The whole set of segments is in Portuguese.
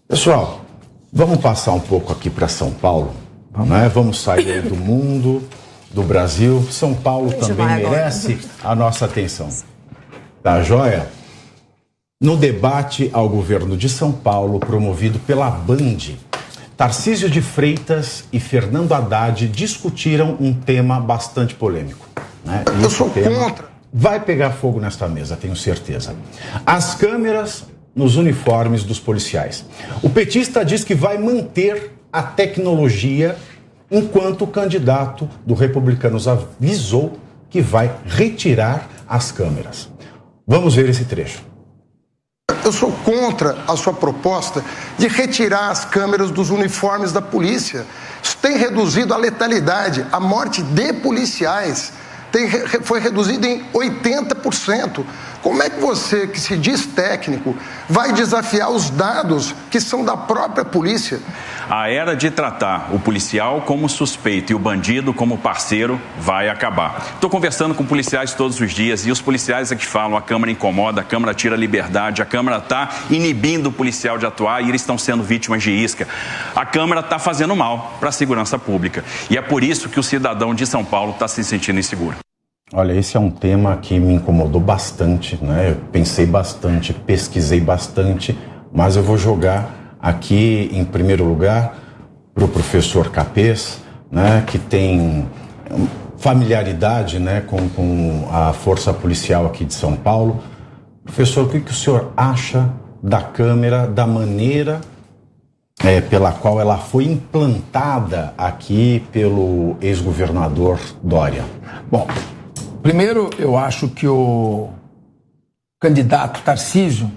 Pessoal, vamos passar um pouco aqui para São Paulo, né? Vamos sair do mundo, do Brasil. São Paulo também merece a nossa atenção. Tá joia? No debate ao governo de São Paulo, promovido pela Band, Tarcísio de Freitas e Fernando Haddad discutiram um tema bastante polêmico, né? Eu sou contra. Vai pegar fogo nesta mesa, tenho certeza. As câmeras nos uniformes dos policiais. O petista diz que vai manter a tecnologia, enquanto o candidato do Republicanos avisou que vai retirar as câmeras. Vamos ver esse trecho. Eu sou contra a sua proposta de retirar as câmeras dos uniformes da polícia. Isso tem reduzido a letalidade, a morte de policiais foi reduzida em 80%. Como é que você, que se diz técnico, vai desafiar os dados que são da própria polícia? A era de tratar o policial como suspeito e o bandido como parceiro vai acabar. Estou conversando com policiais todos os dias e os policiais é que falam: a Câmara incomoda, a Câmara tira a liberdade, a Câmara está inibindo o policial de atuar e eles estão sendo vítimas de isca. A Câmara está fazendo mal para a segurança pública e é por isso que o cidadão de São Paulo está se sentindo inseguro. Olha, esse é um tema que me incomodou bastante, né? Eu pensei bastante, pesquisei bastante, mas eu vou jogar aqui, em primeiro lugar, para o professor Capês, né? Que tem familiaridade, né? com a força policial aqui de São Paulo. Professor, o que o senhor acha da câmera, da maneira pela qual ela foi implantada aqui pelo ex-governador Dória? Bom, primeiro, eu acho que o candidato Tarcísio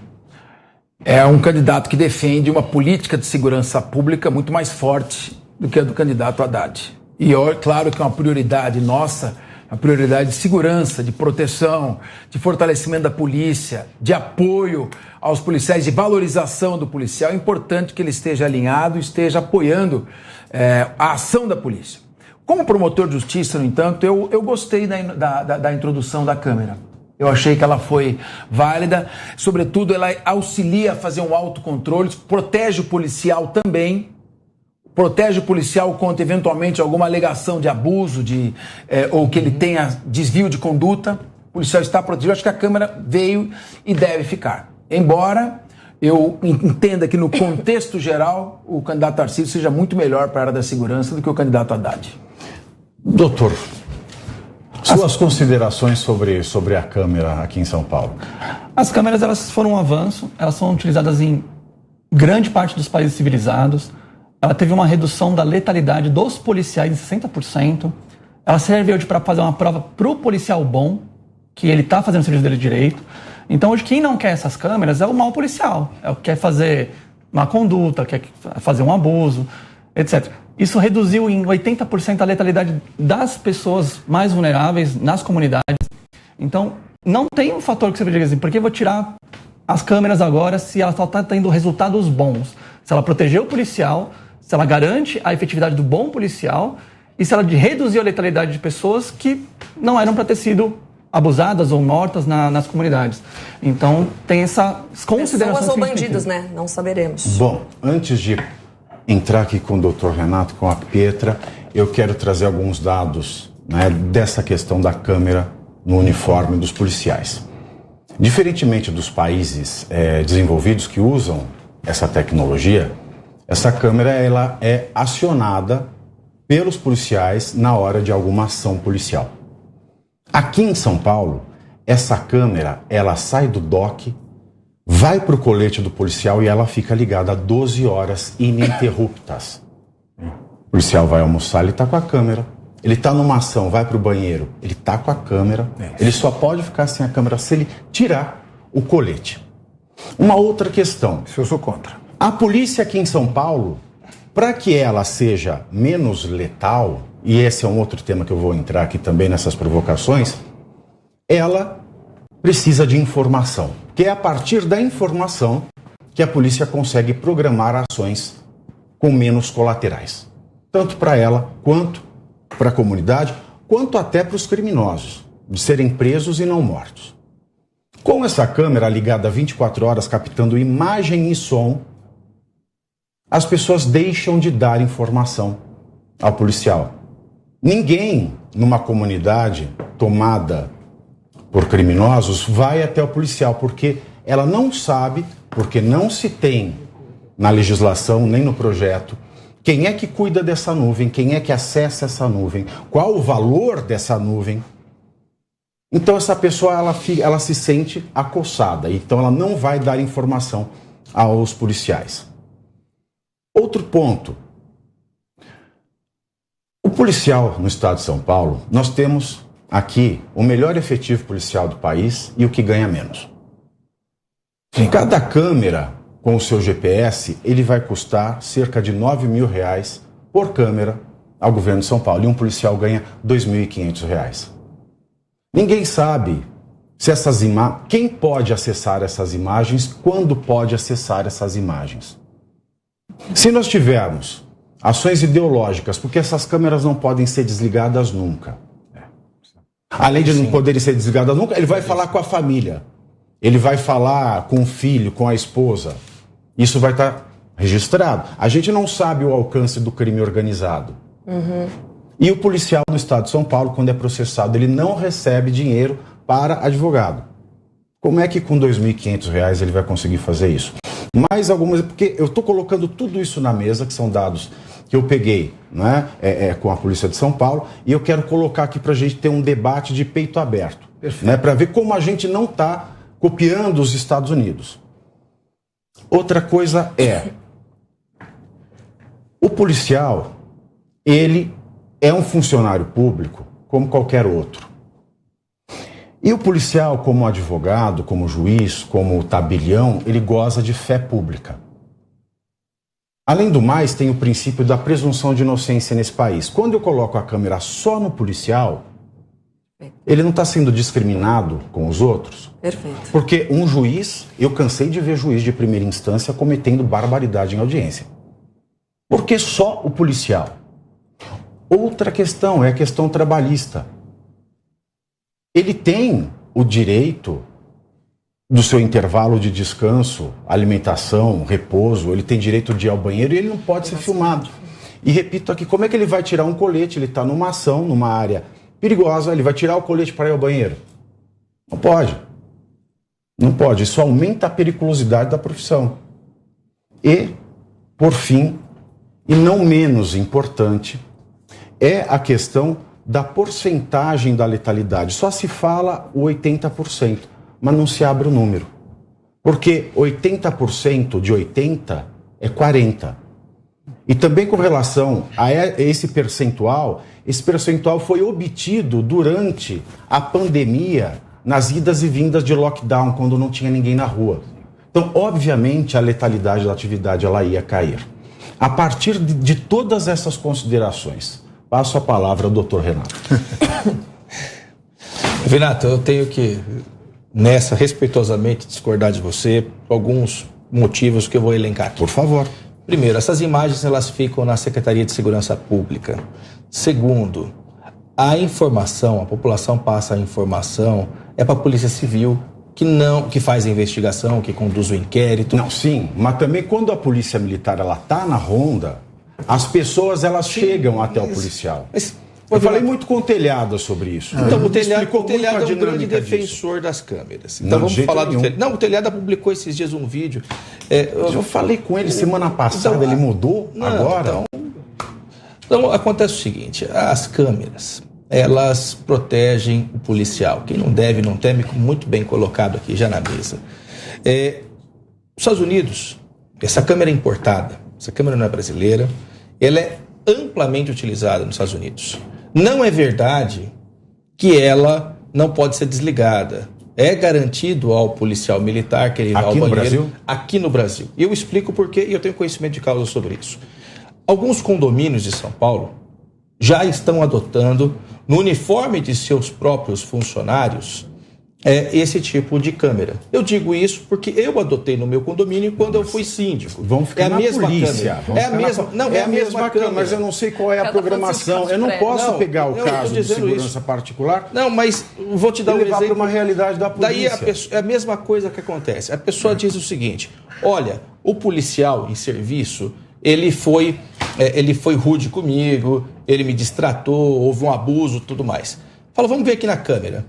é um candidato que defende uma política de segurança pública muito mais forte do que a do candidato Haddad. E claro que é uma prioridade nossa, a prioridade de segurança, de proteção, de fortalecimento da polícia, de apoio aos policiais, de valorização do policial. É importante que ele esteja alinhado, esteja apoiando a ação da polícia. Como promotor de justiça, no entanto, eu gostei da introdução da câmera. Eu achei que ela foi válida, sobretudo ela auxilia a fazer um autocontrole, protege o policial também, protege o policial contra eventualmente alguma alegação de abuso, ou que ele tenha desvio de conduta. O policial está protegido. Acho que a câmera veio e deve ficar. Embora eu entenda que no contexto geral o candidato Tarcísio seja muito melhor para a área da segurança do que o candidato Haddad. Doutor, suas considerações sobre a câmera aqui em São Paulo? As câmeras, elas foram um avanço, elas são utilizadas em grande parte dos países civilizados. Ela teve uma redução da letalidade dos policiais em 60%. Ela serviu para fazer uma prova para o policial bom, que ele está fazendo o serviço dele direito. Então, hoje, quem não quer essas câmeras é o mau policial. É o que quer fazer má conduta, quer fazer um abuso, etc. Isso reduziu em 80% a letalidade das pessoas mais vulneráveis nas comunidades. Então, não tem um fator que você diga assim: por que eu vou tirar as câmeras agora se ela só está tendo resultados bons? Se ela protegeu o policial, se ela garante a efetividade do bom policial e se ela reduziu a letalidade de pessoas que não eram para ter sido abusadas ou mortas nas comunidades. Então, tem essas considerações. Pessoas ou bandidos, né? Não saberemos. Bom, antes de entrar aqui com o doutor Renato, com a Pietra, eu quero trazer alguns dados, né, dessa questão da câmera no uniforme dos policiais. Diferentemente dos países desenvolvidos que usam essa tecnologia, essa câmera ela é acionada pelos policiais na hora de alguma ação policial. Aqui em São Paulo, essa câmera ela sai do dock, vai para o colete do policial e ela fica ligada 12 horas ininterruptas. O policial vai almoçar, ele está com a câmera. Ele está numa ação, vai para o banheiro, ele está com a câmera. Ele só pode ficar sem a câmera se ele tirar o colete. Uma outra questão. Se eu sou contra. A polícia aqui em São Paulo, para que ela seja menos letal, e esse é um outro tema que eu vou entrar aqui também nessas provocações, ela precisa de informação, que é a partir da informação que a polícia consegue programar ações com menos colaterais, tanto para ela, quanto para a comunidade, quanto até para os criminosos, de serem presos e não mortos. Com essa câmera ligada 24 horas, captando imagem e som, as pessoas deixam de dar informação ao policial. Ninguém numa comunidade tomada por criminosos vai até o policial, porque ela não sabe, porque não se tem na legislação nem no projeto quem é que cuida dessa nuvem, quem é que acessa essa nuvem, qual o valor dessa nuvem. Então essa pessoa ela se sente acossada, então ela não vai dar informação aos policiais. Outro ponto. O policial no estado de São Paulo, nós temos aqui o melhor efetivo policial do país e o que ganha menos. Cada câmera com o seu GPS, ele vai custar cerca de R$9 mil por câmera ao governo de São Paulo. E um policial ganha R$2.500. Ninguém sabe se essas quem pode acessar essas imagens, quando pode acessar essas imagens. Se nós tivermos ações ideológicas, porque essas câmeras não podem ser desligadas nunca. Além de não poderem ser desligadas nunca, ele vai falar com a família. Ele vai falar com o filho, com a esposa. Isso vai estar registrado. A gente não sabe o alcance do crime organizado. E o policial no estado de São Paulo, quando é processado, ele não recebe dinheiro para advogado. Como é que com R$2.500 ele vai conseguir fazer isso? Mais algumas, porque eu estou colocando tudo isso na mesa, que são dados que eu peguei, né, com a Polícia de São Paulo, e eu quero colocar aqui para a gente ter um debate de peito aberto, né, para ver como a gente não está copiando os Estados Unidos. Outra coisa o policial, ele é um funcionário público como qualquer outro. E o policial, como advogado, como juiz, como tabelião, ele goza de fé pública. Além do mais, tem o princípio da presunção de inocência nesse país. Quando eu coloco a câmera só no policial, ele não está sendo discriminado com os outros. Perfeito. Porque um juiz, eu cansei de ver juiz de primeira instância cometendo barbaridade em audiência. Por que só o policial? Outra questão é a questão trabalhista. Ele tem o direito do seu intervalo de descanso, alimentação, repouso, ele tem direito de ir ao banheiro e ele não pode ser filmado. E repito aqui, como é que ele vai tirar um colete? Ele está numa ação, numa área perigosa, ele vai tirar o colete para ir ao banheiro? Não pode. Não pode. Isso aumenta a periculosidade da profissão. E, por fim, e não menos importante, é a questão da porcentagem da letalidade. Só se fala o 80%, mas não se abre o número. Porque 80% de 80 é 40. E também com relação a esse percentual foi obtido durante a pandemia, nas idas e vindas de lockdown, quando não tinha ninguém na rua. Então, obviamente, a letalidade da atividade ela ia cair. A partir de todas essas considerações, passo a palavra ao Dr. Renato. Renato, eu tenho que, respeitosamente, discordar de você por alguns motivos que eu vou elencar aqui. Por favor. Primeiro, essas imagens elas ficam na Secretaria de Segurança Pública. Segundo, a informação, a população passa a informação, é para a Polícia Civil, que faz a investigação, que conduz o inquérito. Não, sim, mas também quando a Polícia Militar ela está na ronda, as pessoas elas chegam até o policial. Eu falei muito com o Telhada sobre isso. Então, o Telhada é um grande defensor das câmeras. Então, vamos falar do Telhada. Não, o Telhada publicou esses dias um vídeo. Eu falei com ele semana passada, então, ele mudou agora. Então, acontece o seguinte, as câmeras, elas protegem o policial. Quem não deve, não teme, muito bem colocado aqui já na mesa. Os Estados Unidos, essa câmera é importada, essa câmera não é brasileira, ela é amplamente utilizada nos Estados Unidos. Não é verdade que ela não pode ser desligada. É garantido ao policial militar que ele vá ao banheiro. Aqui no Brasil? Aqui no Brasil. E eu explico por quê e eu tenho conhecimento de causa sobre isso. Alguns condomínios de São Paulo já estão adotando, no uniforme de seus próprios funcionários, esse tipo de câmera. Eu digo isso porque eu adotei no meu condomínio quando eu fui síndico. Vão ficar na polícia. É a mesma câmera. Mas eu não sei qual é a programação. Eu não posso pegar o caso de segurança particular. Não, mas vou te dar um exemplo. Levar para uma realidade da polícia. Daí é a mesma coisa que acontece. A pessoa diz o seguinte: olha, o policial em serviço ele foi rude comigo, ele me distratou, houve um abuso, tudo mais. Fala, vamos ver aqui na câmera.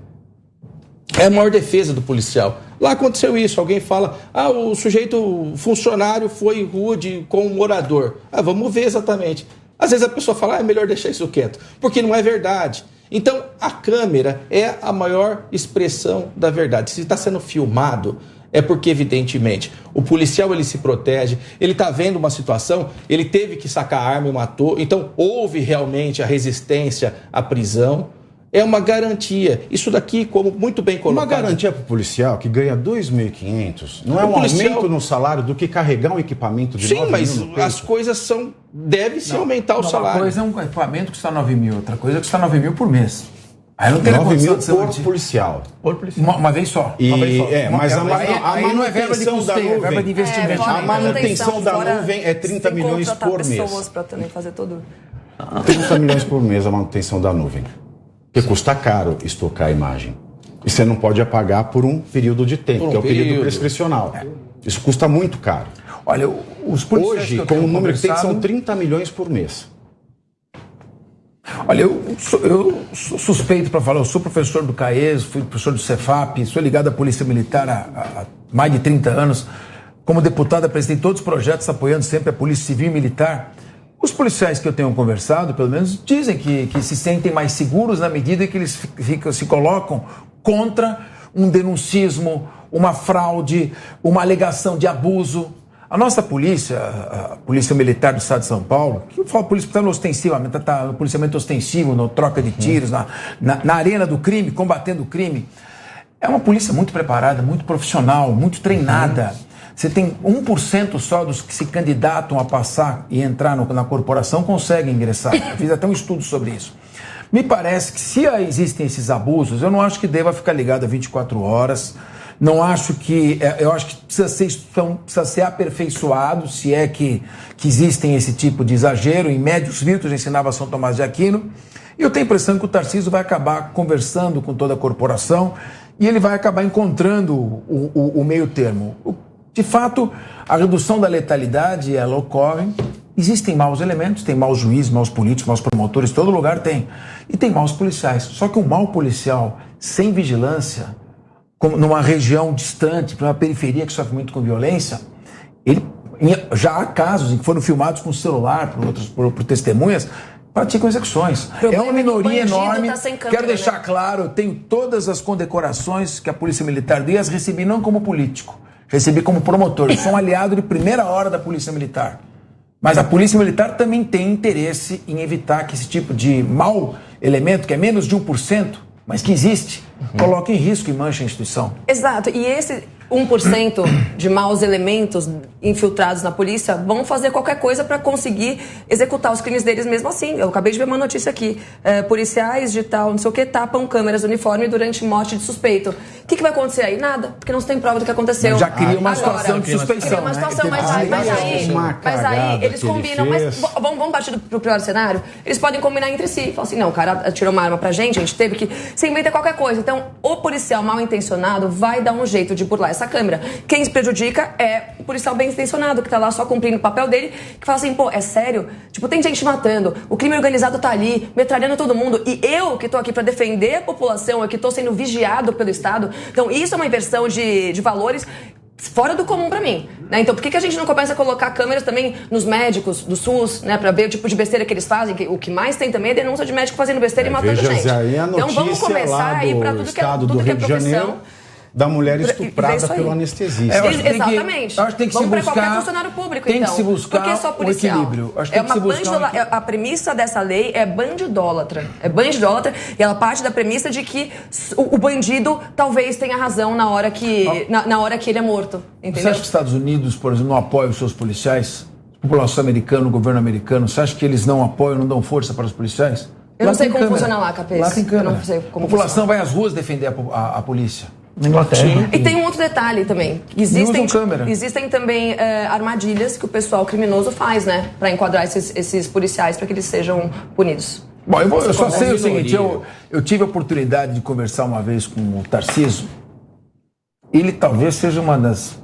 É a maior defesa do policial. Lá aconteceu isso, alguém fala, o funcionário foi rude com o morador. Vamos ver exatamente. Às vezes a pessoa fala, é melhor deixar isso quieto, porque não é verdade. Então, a câmera é a maior expressão da verdade. Se está sendo filmado, é porque, evidentemente, o policial ele se protege, ele está vendo uma situação, ele teve que sacar a arma e matou, então houve realmente a resistência à prisão. É uma garantia. Isso daqui, como muito bem colocado... Uma garantia para o policial que ganha 2.500, não é um aumento no salário do que carregar um equipamento de 9 mil no peito? Sim, mas as coisas deve-se aumentar o salário. Uma coisa é um equipamento que custa 9 mil, outra coisa é que custa 9 mil por mês. Aí não tem 9 mil por policial. Uma vez só. Mas a não é verba de custeio, é verba de investimento. A manutenção da nuvem é 30 milhões por mês. Pessoas para também fazer tudo. 30 milhões por mês a manutenção da nuvem. Porque custa caro estocar a imagem. E você não pode apagar por um período de tempo, que é o período prescricional. Isso custa muito caro. Olha, os policiais hoje, com o número que tem, são 30 milhões por mês. Olha, eu sou suspeito para falar, eu sou professor do CAES, fui professor do Cefap, sou ligado à Polícia Militar há mais de 30 anos. Como deputado, apresentei todos os projetos apoiando sempre a Polícia Civil e Militar. Os policiais que eu tenho conversado, pelo menos, dizem que se sentem mais seguros na medida que eles se colocam contra um denuncismo, uma fraude, uma alegação de abuso. A nossa polícia, a Polícia Militar do Estado de São Paulo, que eu falo polícia está no ostensivamente, está no policiamento ostensivo, na troca de tiros, na arena do crime, combatendo o crime, é uma polícia muito preparada, muito profissional, muito treinada. Você tem 1% só dos que se candidatam a passar e entrar na corporação conseguem ingressar. Eu fiz até um estudo sobre isso. Me parece que se existem esses abusos, eu não acho que deva ficar ligado a 24 horas. Não acho que... Eu acho que precisa ser aperfeiçoado, se é que existem esse tipo de exagero. Em Médios Virtus ensinava São Tomás de Aquino. E eu tenho a impressão que o Tarcísio vai acabar conversando com toda a corporação e ele vai acabar encontrando o meio termo. De fato, a redução da letalidade, ela ocorre. Existem maus elementos, tem maus juízes, maus políticos, maus promotores, todo lugar tem. E tem maus policiais. Só que um mau policial sem vigilância, numa região distante, para uma periferia que sofre muito com violência, já há casos em que foram filmados com celular por testemunhas, praticam execuções. É uma minoria enorme. Quero deixar claro, eu tenho todas as condecorações que a Polícia Militar deu, as recebi não como político. Recebi como promotor. Eu sou um aliado de primeira hora da Polícia Militar. Mas a Polícia Militar também tem interesse em evitar que esse tipo de mau elemento, que é menos de 1%, mas que existe, coloque em risco e manche a instituição. Exato. E esse 1% de maus elementos infiltrados na polícia vão fazer qualquer coisa para conseguir executar os crimes deles mesmo assim. Eu acabei de ver uma notícia aqui. Policiais de tal, não sei o que, tapam câmeras do uniforme durante morte de suspeito. O que vai acontecer aí? Nada, porque não se tem prova do que aconteceu. Mas já cria uma situação de suspeição. Cria uma situação, mas aí eles combinam. Mas vamos partir pro pior cenário? Eles podem combinar entre si. Falam assim, não, o cara atirou uma arma pra gente teve que... Você inventa qualquer coisa. Então, o policial mal intencionado vai dar um jeito de burlar essa câmera. Quem se prejudica é o policial bem intencionado, que tá lá só cumprindo o papel dele, que fala assim, pô, é sério? Tipo, tem gente matando, o crime organizado tá ali, metralhando todo mundo, e eu que tô aqui pra defender a população, eu que tô sendo vigiado pelo Estado. Então, isso é uma inversão de valores fora do comum pra mim, né? Então, por que a gente não começa a colocar câmeras também nos médicos do SUS, né? Pra ver o tipo de besteira que eles fazem, que o que mais tem também é denúncia de médico fazendo besteira e matando gente. Então, vamos começar a ir pra tudo que é profissão. Da mulher estuprada pelo anestesista. Exatamente. Acho que tem que vamos se buscar, para qualquer funcionário público, tem então. Que se buscar porque é só policial. Um equilíbrio. Acho que é uma a premissa dessa lei é bandidólatra. É bandidólatra e ela parte da premissa de que o bandido talvez tenha razão na hora que ele é morto. Entendeu? Você acha que os Estados Unidos, por exemplo, não apoiam os seus policiais? A população americana, o governo americano, você acha que eles não apoiam, não dão força para os policiais? Eu não sei como funciona lá, Capês. Lá tem câmera. Eu não sei como a população vai às ruas defender a polícia. Na Inglaterra. E tem um outro detalhe também. Existem também armadilhas que o pessoal criminoso faz, né? Para enquadrar esses policiais para que eles sejam punidos. Bom, eu só sei o seguinte, eu tive a oportunidade de conversar uma vez com o Tarcísio. Ele talvez seja uma das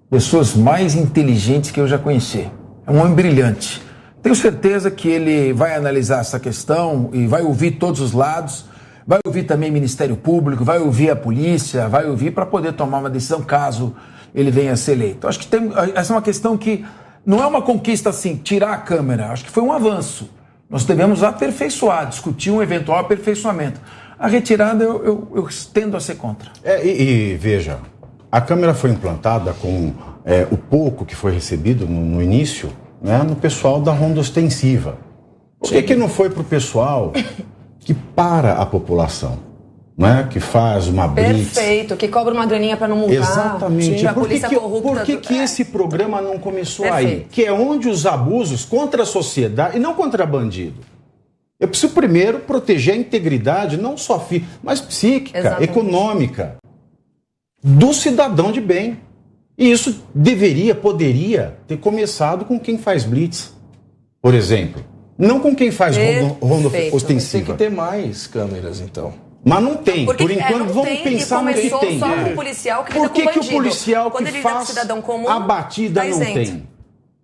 pessoas mais inteligentes que eu já conheci. É um homem brilhante. Tenho certeza que ele vai analisar essa questão e vai ouvir todos os lados, vai ouvir também o Ministério Público, vai ouvir a polícia, vai ouvir para poder tomar uma decisão caso ele venha a ser eleito. Acho que essa é uma questão que não é uma conquista assim, tirar a câmera. Acho que foi um avanço. Nós devemos aperfeiçoar, discutir um eventual aperfeiçoamento. A retirada eu tendo a ser contra. Veja, a câmera foi implantada com o pouco que foi recebido no início, né, no pessoal da ronda ostensiva. Por que não foi para o pessoal que para a população, né, que faz uma blitz? Perfeito, que cobra uma graninha para não multar. Exatamente. Por que esse programa não começou aí? Que é onde os abusos contra a sociedade, e não contra bandido. Eu preciso primeiro proteger a integridade, não só física, mas psíquica, econômica, do cidadão de bem. E isso poderia ter começado com quem faz blitz, por exemplo. Não com quem faz ronda ostensiva. Tem que ter mais câmeras, então. Mas não tem. Por enquanto, vamos pensar no que tem. Só com o policial que Por que o policial quando que ele faz cidadão comum, a batida tá não isento. tem?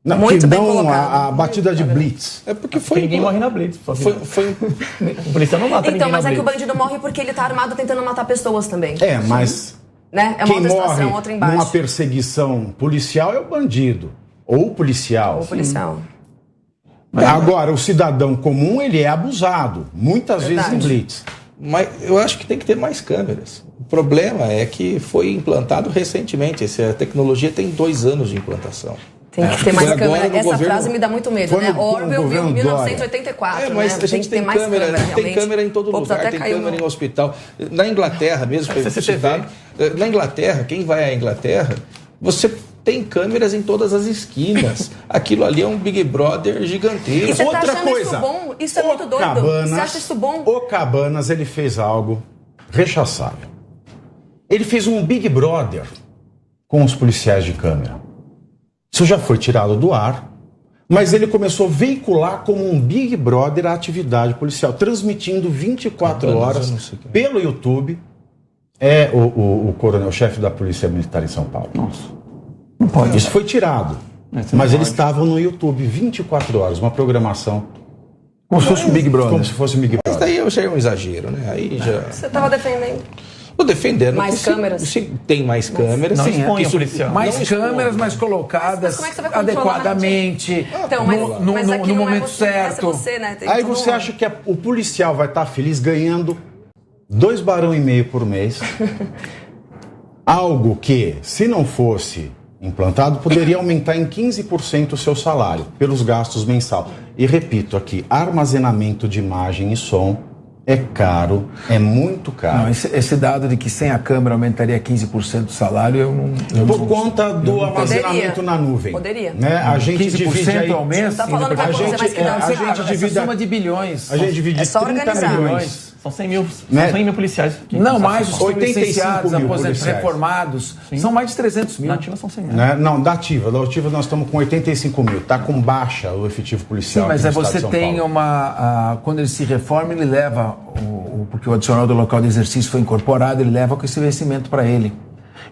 Não, Muito bem a batida de blitz. É porque foi... Ninguém morre na blitz. O policial não mata ninguém Então, mas na é que o blitz. bandido morre porque ele tá armado tentando matar pessoas também. Mas... Né? É uma quem outra situação, morre outra embaixo. numa perseguição policial é o bandido. Ou o policial. Ou o policial. Agora, o cidadão comum, ele é abusado. Muitas vezes em blitz. Mas eu acho que tem que ter mais câmeras. O problema é que foi implantado recentemente. Essa tecnologia tem 2 anos de implantação. Tem que ter mais câmera. Essa governo, frase me dá muito medo, né? Orwell viu 1984, mas né? a gente tem mais câmera, realmente. tem câmera em todo lugar, tem câmera em hospital. Na Inglaterra mesmo, foi citado. Na Inglaterra, quem vai à Inglaterra, você tem câmeras em todas as esquinas. Aquilo ali é um Big Brother gigantesco. E você Outra tá achando coisa, isso bom? Isso é muito doido. Você acha isso bom? O Cabanas, ele fez algo rechaçável. Ele fez um Big Brother com os policiais de câmera. Isso já foi tirado do ar, mas ele começou a veicular como um Big Brother a atividade policial, transmitindo 24 horas pelo YouTube. É o coronel-chefe da Polícia Militar em São Paulo. Nossa, não pode. Isso foi tirado, mas eles estavam no YouTube 24 horas, uma programação. Como se fosse um Big Brother. Como se fosse um Big Brother. Mas daí eu achei um exagero, né? Aí já... Você estava defendendo. Estou defendendo. Mais câmeras? Se tem mais câmeras. Não sim, expõe o policial. Mais câmeras, mas colocadas como é que você vai controlar, adequadamente, então, no momento certo. Você, né? Aí você acha que o policial vai estar feliz ganhando 2,5 barão por mês? Algo que, se não fosse implantado, poderia aumentar em 15% o seu salário, pelos gastos mensal. E repito aqui, armazenamento de imagem e som é caro, é muito caro. Não, esse dado de que sem a câmera aumentaria 15% do salário, eu não... Por conta do armazenamento na nuvem. Poderia. Né? A gente 15% divide aí... ao mês? Tá falando que vai fazer mais que não. A gente divide soma de bilhões. A gente divide É só 30 organizar. milhões. São 100 mil, Né? são 100 mil policiais. Não, mais os 85 licenciados, mil aposentados, policiais. reformados. São mais de 300 mil. Na ativa são 100 mil. Né? Não, da ativa nós estamos com 85 mil. Está com baixa o efetivo policial. Sim, mas aqui no você estado de São tem Paulo. quando ele se reforma, ele leva, porque o adicional do local de exercício foi incorporado, ele leva com esse vencimento para ele.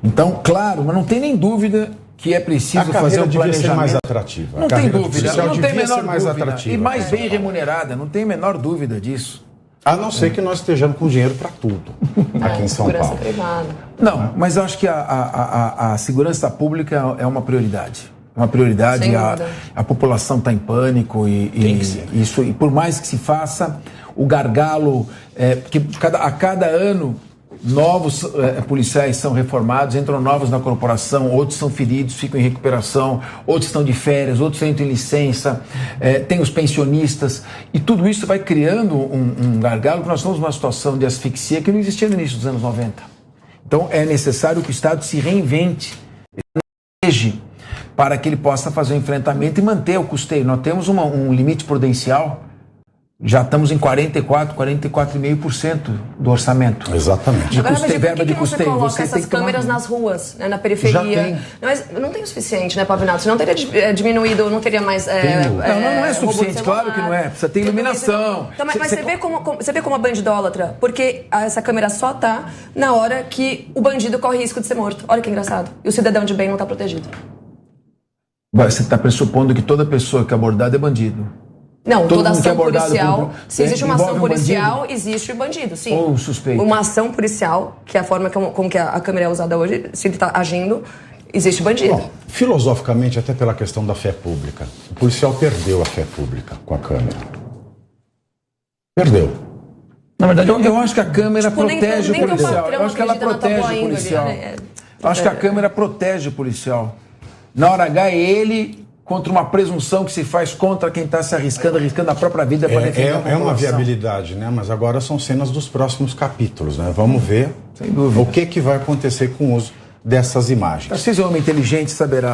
Então, claro, mas não tem nem dúvida que é preciso fazer um devia ser mais planejamento. atrativa. Não tem dúvida, não tem devia menor ser mais dúvida. atrativa. E mais bem remunerada, não tem a menor dúvida disso. A não ser que nós estejamos com dinheiro para tudo aqui em São Segurança Paulo. privada. Não, mas eu acho que a segurança pública é uma prioridade. É uma prioridade, Sem dúvida. a população está em pânico e por mais que se faça, o gargalo, porque a cada ano novos policiais são reformados, entram novos na corporação, outros são feridos, ficam em recuperação, outros estão de férias, outros entram em licença, tem os pensionistas, e tudo isso vai criando um gargalo, porque nós estamos numa situação de asfixia que não existia no início dos anos 90. Então é necessário que o Estado se reinvente, para que ele possa fazer o enfrentamento e manter o custeio. Nós temos um limite prudencial. Já estamos em 44,5% do orçamento. Exatamente. De Agora, custeio, verba de por que você custeio. coloca Você essas tem que tomar... câmeras nas ruas, né, na periferia? Já tem. Mas não tem o suficiente, né, Pavinato? Senão teria diminuído, não teria mais... Não é suficiente, claro que não é. Precisa ter iluminação. Então, mas você vê como a bandidólatra, porque essa câmera só tá na hora que o bandido corre risco de ser morto. Olha que engraçado. E o cidadão de bem não tá protegido. Você está pressupondo que toda pessoa que é abordada é bandido. Não, Todo toda mundo que é ação abordado policial, se existe uma ação policial, bandido? existe bandido, sim. Ou suspeito. Uma ação policial, que é a forma como que a câmera é usada hoje, se ele está agindo, existe bandido. Bom, filosoficamente, até pela questão da fé pública, o policial perdeu a fé pública com a câmera. Perdeu. Na verdade, eu acho que a câmera protege o policial. Eu acho que ela protege o policial. Eu acho que a câmera protege o policial. Na hora H é ele contra uma presunção que se faz contra quem está se arriscando a própria vida para defender a população. É uma viabilidade, né? Mas agora são cenas dos próximos capítulos, né? Vamos ver Sem dúvida. o que vai acontecer com o uso dessas imagens. Se é um homem inteligente, saberá